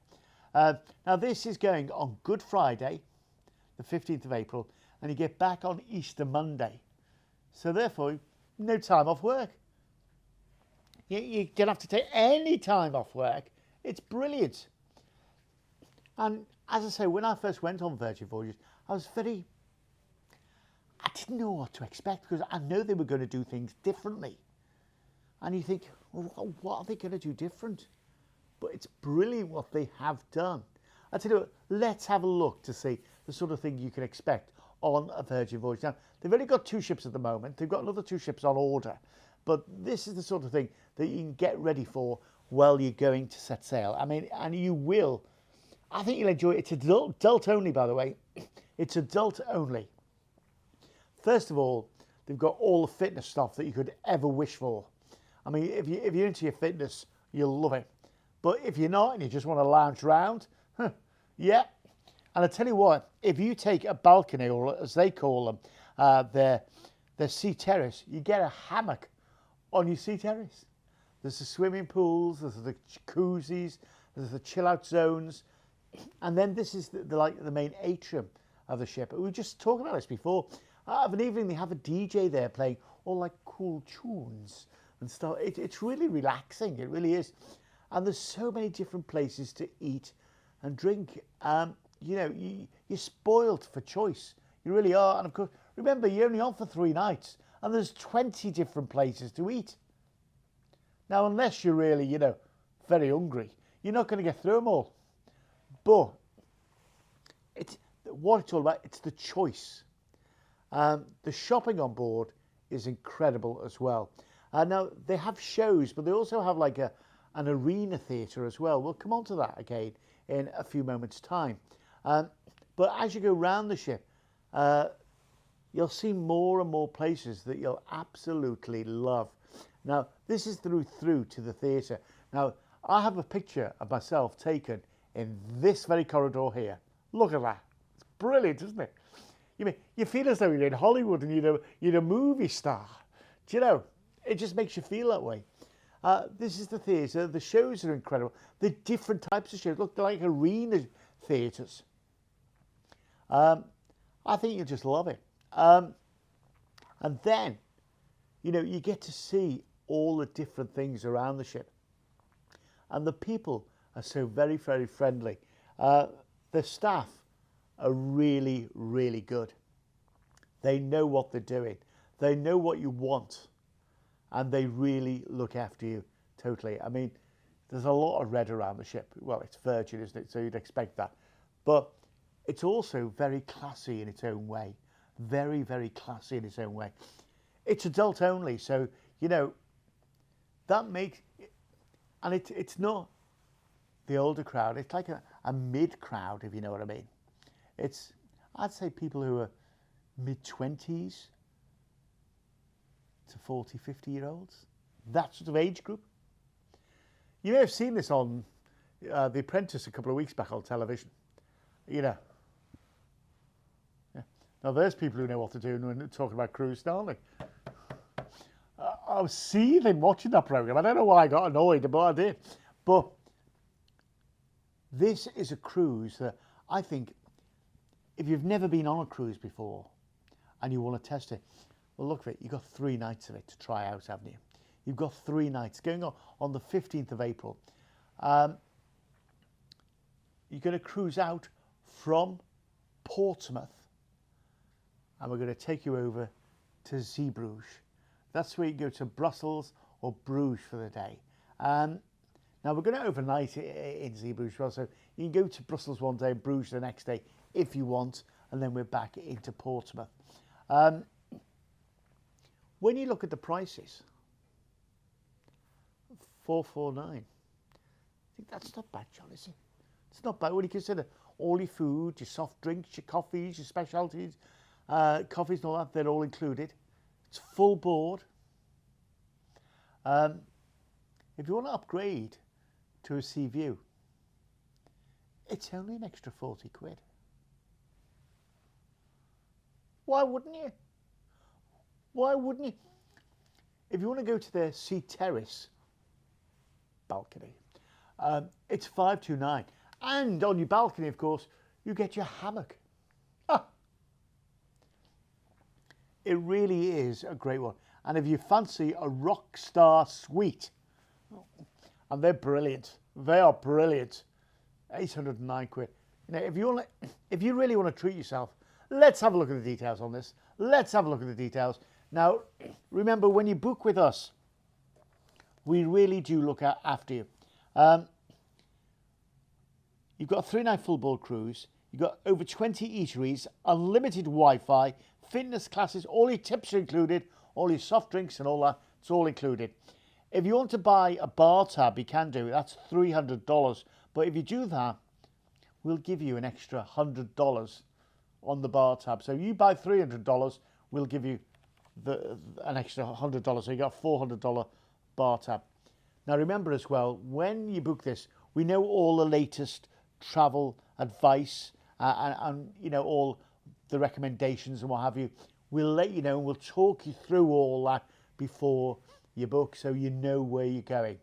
Now, this is going on Good Friday, the 15th of April, and you get back on Easter Monday. So therefore, no time off work. You don't have to take any time off work. It's brilliant. And as I say, when I first went on Virgin Voyages, I didn't know what to expect, because I know they were going to do things differently. And you think, well, what are they going to do different? But it's brilliant what they have done. I tell you what, let's have a look to see the sort of thing you can expect on a Virgin Voyage. Now, they've only got 2 ships at the moment. They've got another 2 ships on order. But this is the sort of thing that you can get ready for while you're going to set sail. I mean, and you will. I think you'll enjoy it. It's adult only, by the way. It's adult only. First of all, they've got all the fitness stuff that you could ever wish for. I mean, if you're into your fitness, you'll love it. But if you're not and you just want to lounge around, yeah. And I tell you what, if you take a balcony, or as they call them, their sea terrace, you get a hammock on your sea terrace. There's the swimming pools, there's the jacuzzis, there's the chill out zones. And then this is the main atrium of the ship. We were just talking about this before. Of an evening, they have a DJ there playing all like cool tunes and stuff. It's really relaxing. It really is. And there's so many different places to eat and drink. you're spoiled for choice. You really are. And of course, remember, you're only on for 3 nights and there's 20 different places to eat. Now, unless you're really, very hungry, you're not going to get through them all. But what it's all about, it's the choice. The shopping on board is incredible as well. Now, they have shows, but they also have like an arena theatre as well. We'll come on to that again in a few moments' time. But as you go around the ship, you'll see more and more places that you'll absolutely love. Now, this is through to the theatre. Now, I have a picture of myself taken in this very corridor here. Look at that. It's brilliant, isn't it? You feel as though you're in Hollywood and you're a movie star. Do you know? It just makes you feel that way. This is the theatre. The shows are incredible. The different types of shows. Look, they're like arena theatres. I think you'll just love it. And then, you get to see all the different things around the ship. And the people are so very, very friendly. The staff are really, really good. They know what they're doing. They know what you want. And they really look after you totally. I mean, there's a lot of red around the ship. Well, it's Virgin, isn't it? So you'd expect that. But it's also very classy in its own way. Very, very classy in its own way. It's adult only, so, that makes... And it's not the older crowd. It's like a mid crowd, if you know what I mean. I'd say people who are mid-20s to 40, 50-year-olds. That sort of age group. You may have seen this on The Apprentice a couple of weeks back on television. Yeah. Now, there's people who know what to do when they're talking about cruise, aren't they? I was seething watching that programme. I don't know why I got annoyed, but I did. But this is a cruise that I think, if you've never been on a cruise before and you want to test it, well, look at it. You've got 3 nights of it to try out, haven't you? You've got 3 nights going on the 15th of April. You're going to cruise out from Portsmouth, and we're going to take you over to Zeebrugge. That's where you go to Brussels or Bruges for the day. Now, we're going to overnight in Zeebrugge as well, so you can go to Brussels one day and Bruges the next day if you want, and then we're back into Portsmouth. When you look at the prices, $449. I think that's not bad, John, is it? It's not bad when you consider all your food, your soft drinks, your coffees, your specialties, coffees and all that, they're all included. It's full board. If you want to upgrade to a sea view, it's only an extra 40 quid. Why wouldn't you? Why wouldn't you? If you want to go to the sea terrace balcony, it's $529. And on your balcony, of course, you get your hammock. It really is a great one. And if you fancy a rock star suite, and they're brilliant, they are brilliant, 809 quid. If you really want to treat yourself, let's have a look at the details on this. Let's have a look at the details. Now, remember, when you book with us, we really do look after you. You've got a 3-night full board cruise. You've got over 20 eateries, unlimited Wi-Fi, fitness classes, all your tips are included, all your soft drinks and all that, it's all included. If you want to buy a bar tab, you can do it. That's $300. But if you do that, we'll give you an extra $100 on the bar tab. So you buy $300, we'll give you an extra $100. So you got a $400 bar tab. Now remember as well, when you book this, we know all the latest travel advice and all the recommendations and what have you. We'll let you know and we'll talk you through all that before you book, so you know where you're going.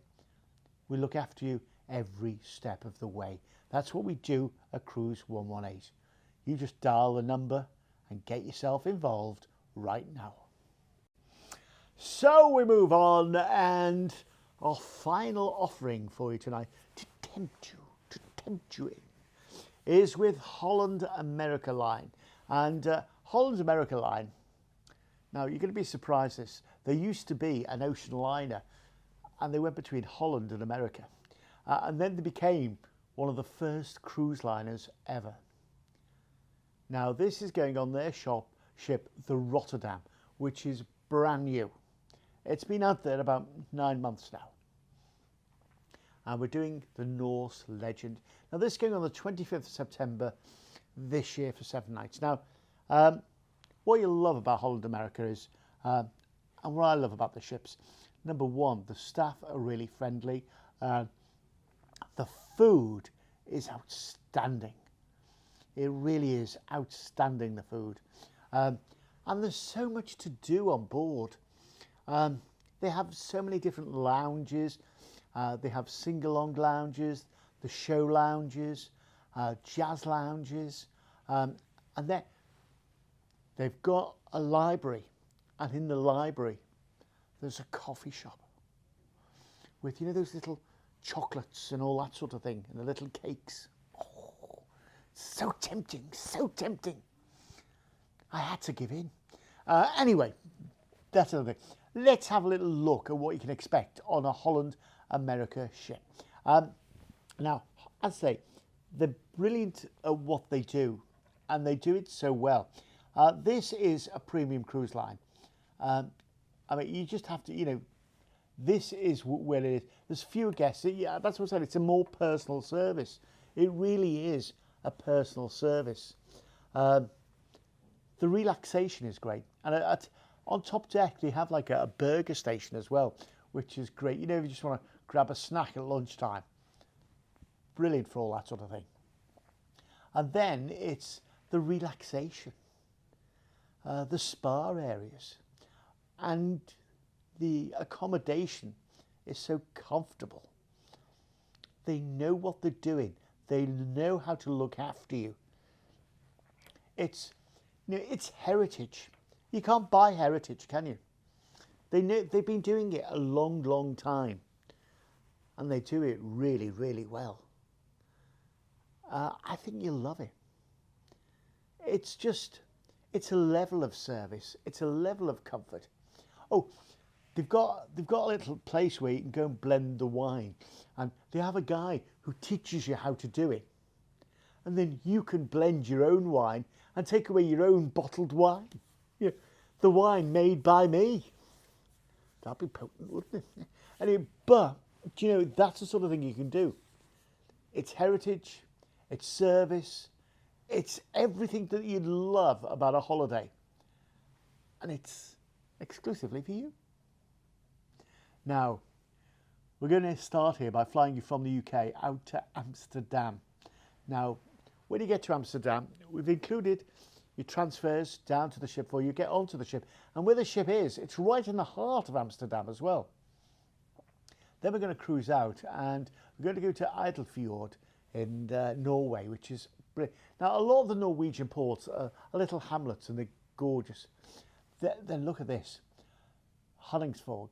We look after you every step of the way. That's what we do at Cruise118. You just dial the number and get yourself involved right now. So we move on, and our final offering for you tonight to tempt you in is with Holland America Line. And Holland America Line, now you're going to be surprised this, there used to be an ocean liner and they went between Holland and America. And then they became one of the first cruise liners ever. Now this is going on their ship, the Rotterdam, which is brand new. It's been out there about 9 months now. And we're doing the Norse Legend. Now this is going on the 25th of September this year for 7 nights. Now, what you love about Holland America is, and what I love about the ships, number one, the staff are really friendly. The food is outstanding. It really is outstanding, the food. And there's so much to do on board. They have so many different lounges. They have sing-along lounges, the show lounges, jazz lounges, and they've got a library, and in the library there's a coffee shop with, you know, those little chocolates and all that sort of thing, and the little cakes. Oh, so tempting, so tempting. I had to give in. Anyway, that's another thing. Let's have a little look at what you can expect on a Holland America ship. Now, as I say, they're brilliant at what they do, and they do it so well. This is a premium cruise line. I mean, you just have to, you know, this is where it is. There's fewer guests. Yeah, that's what I said. It's a more personal service. It really is a personal service. The relaxation is great. And on top deck, they have like a burger station as well, which is great. You know, if you just want to grab a snack at lunchtime. Brilliant for all that sort of thing. And then it's the relaxation, the spa areas, and the accommodation is so comfortable. They know what they're doing. They know how to look after you. It's, you know, it's heritage. You can't buy heritage, can you? They know, they've been doing it a long, long time, and they do it really, really well. I think you'll love it. It's just, it's a level of service. It's a level of comfort. Oh, they've got a little place where you can go and blend the wine, and they have a guy who teaches you how to do it. And then you can blend your own wine and take away your own bottled wine. You know, the wine made by me. That'd be potent, wouldn't it? Anyway, but, you know, that's the sort of thing you can do. It's heritage, it's service, it's everything that you'd love about a holiday. And it's exclusively for you. Now, we're going to start here by flying you from the UK out to Amsterdam. Now, when you get to Amsterdam, we've included your transfers down to the ship for you. Get onto the ship. And where the ship is, it's right in the heart of Amsterdam as well. Then we're going to cruise out and we're going to go to Idelfjord in Norway, which is brilliant. Now, a lot of the Norwegian ports are little hamlets and they're gorgeous. Then look at this. Honningsvåg.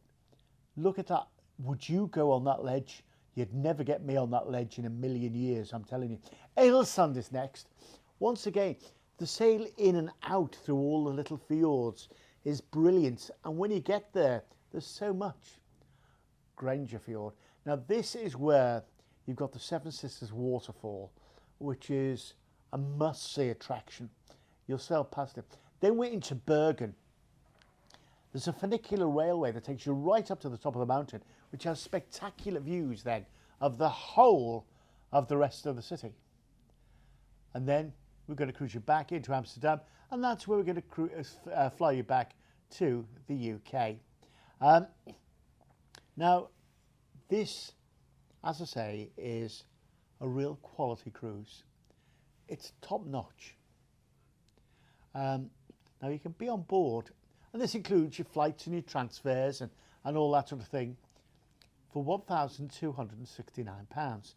Look at that. Would you go on that ledge? You'd never get me on that ledge in a million years, I'm telling you. Eilsund is next. Once again, the sail in and out through all the little fjords is brilliant. And when you get there, there's so much. Granger Fjord. Now, this is where you've got the Seven Sisters waterfall, which is a must-see attraction. You'll sail past it. Then we're into Bergen. There's a funicular railway that takes you right up to the top of the mountain, which has spectacular views then of the whole of the rest of the city. And then we're going to cruise you back into Amsterdam, and that's where we're going to fly you back to the UK. Now, this, as I say, is a real quality cruise. It's top notch. Now, you can be on board, and this includes your flights and your transfers and all that sort of thing, for £1,269.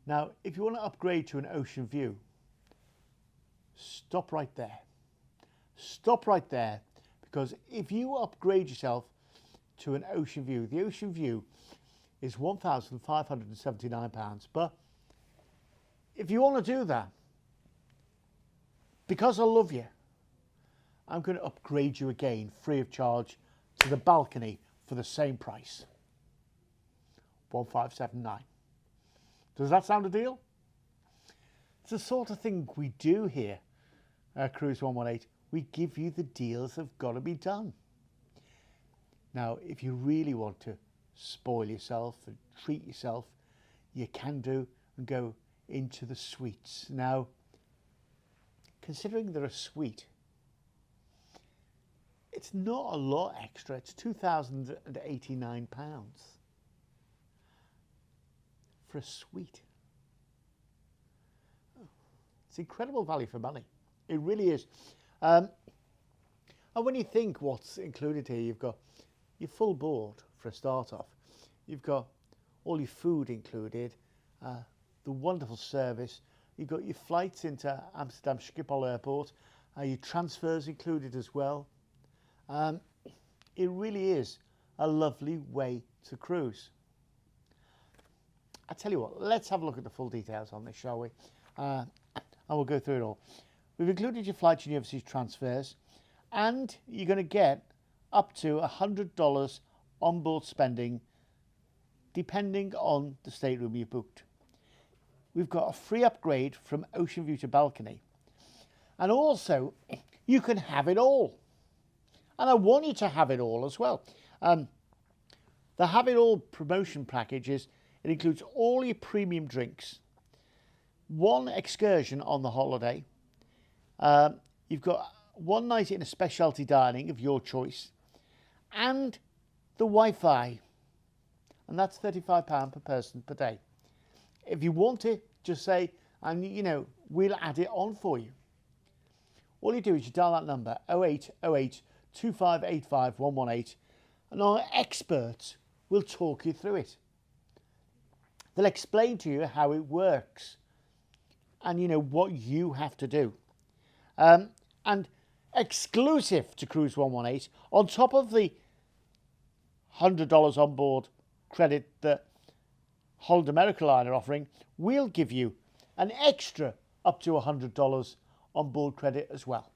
Now, if you want to upgrade to an ocean view, stop right there. Stop right there, because if you upgrade yourself to an ocean view, the ocean view is £1,579, but if you want to do that, because I love you, I'm going to upgrade you again, free of charge, to the balcony for the same price. 1579. Does that sound a deal? It's the sort of thing we do here at Cruise118. We give you the deals that have got to be done. Now, if you really want to spoil yourself and treat yourself, you can do and go into the suites. Now, considering they're a suite, it's not a lot extra. It's £2,089 for a suite. It's incredible value for money. It really is. And when you think what's included here, you've got your full board for a start off. You've got all your food included, the wonderful service. You've got your flights into Amsterdam Schiphol Airport, your transfers included as well. It really is a lovely way to cruise. I tell you what, let's have a look at the full details on this, shall we? And we'll go through it all. We've included your flights and your overseas transfers, and you're going to get up to $100 onboard spending, depending on the stateroom you booked. We've got a free upgrade from ocean view to balcony, and also you can have it all. And I want you to have it all as well. The Have It All promotion package it includes all your premium drinks, one excursion on the holiday. You've got one night in a specialty dining of your choice, and the Wi-Fi, and that's £35 per person per day. If you want it, just say, and we'll add it on for you. All you do is you dial that number 0808 2585 118, and our experts will talk you through it. They'll explain to you how it works and what you have to do. And exclusive to Cruise118, on top of the $100 on board credit that Holland America Line are offering, we'll give you an extra up to $100 on board credit as well.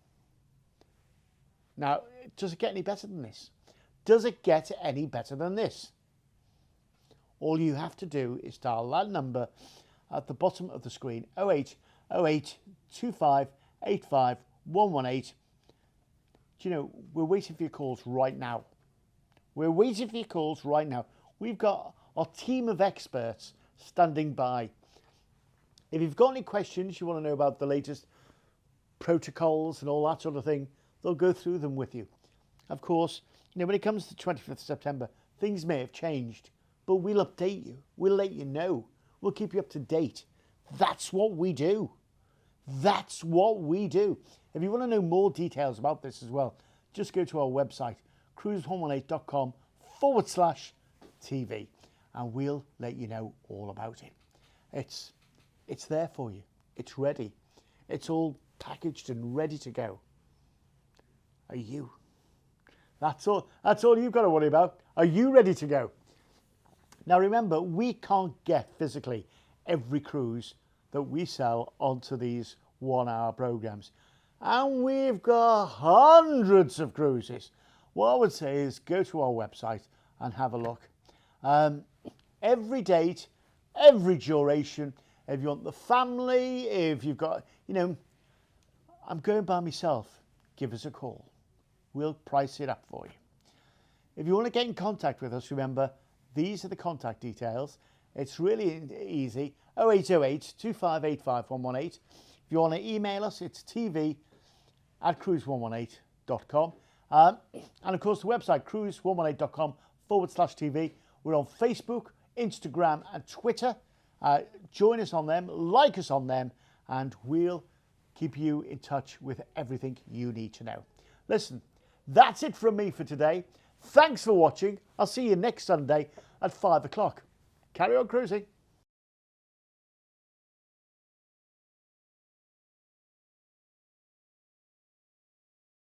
Now, does it get any better than this? Does it get any better than this? All you have to do is dial that number at the bottom of the screen, 0808 2585 118. Do you know, we're waiting for your calls right now. We're waiting for your calls right now. We've got our team of experts standing by. If you've got any questions, you want to know about the latest protocols and all that sort of thing, they'll go through them with you. Of course, when it comes to 25th September, things may have changed, but we'll update you. We'll let you know. We'll keep you up to date. That's what we do. That's what we do. If you want to know more details about this as well, just go to our website, cruise118.com/TV, and we'll let you know all about it. It's there for you. It's ready. It's all packaged and ready to go. Are you? That's all you've got to worry about. Are you ready to go? Now remember, we can't get physically every cruise that we sell onto these 1-hour programs. And we've got hundreds of cruises. What I would say is go to our website and have a look. Every date, every duration, if you want the family, if you've got, I'm going by myself, give us a call. We'll price it up for you. If you want to get in contact with us, remember, these are the contact details. It's really easy, 0808 2585 118. If you want to email us, it's tv@cruise118.com. And of course, the website, cruise118.com/TV. We're on Facebook, Instagram, and Twitter. Join us on them, like us on them, and we'll keep you in touch with everything you need to know. Listen, that's it from me for today. Thanks for watching. I'll see you next Sunday at 5 o'clock. Carry on cruising.